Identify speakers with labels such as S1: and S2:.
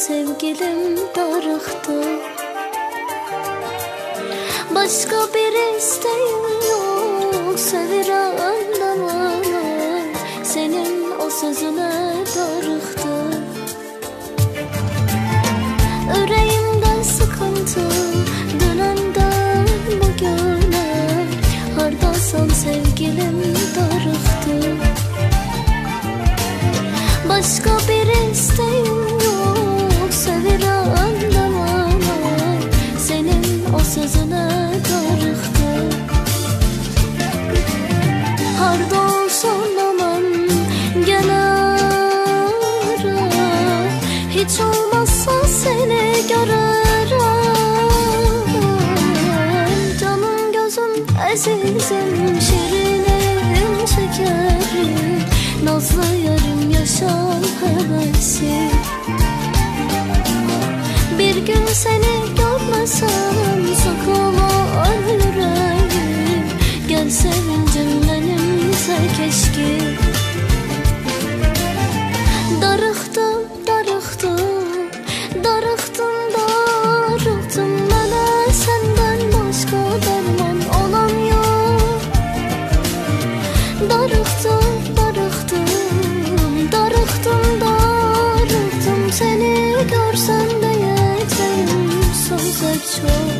S1: sevgilim darıktı. Başka bir isteğim yok, seviren de bana senin o sözüne darıktı. Yüreğimden sıkıntı dönenden bugüne, hardasan sevgilim darıktı. Başka bir isteğim yok, seviren de bana senin o sözüne darıktı. Harda olsun aman gene ara, hiç olmazsa seni görürüm. Canım gözüm azizim, şirinim şekerim, nazlı yarım yaşam hevesi. Bir gün seni görmesem sıkılar yüreğim, gel sevincim benimse keşke. Darıktım, darıktım, darıktım, darıktım, bana senden başka derman olan yok. Darıktım, darıktım, darıktım, darıktım, seni görsem de yeteyim söz hep çok.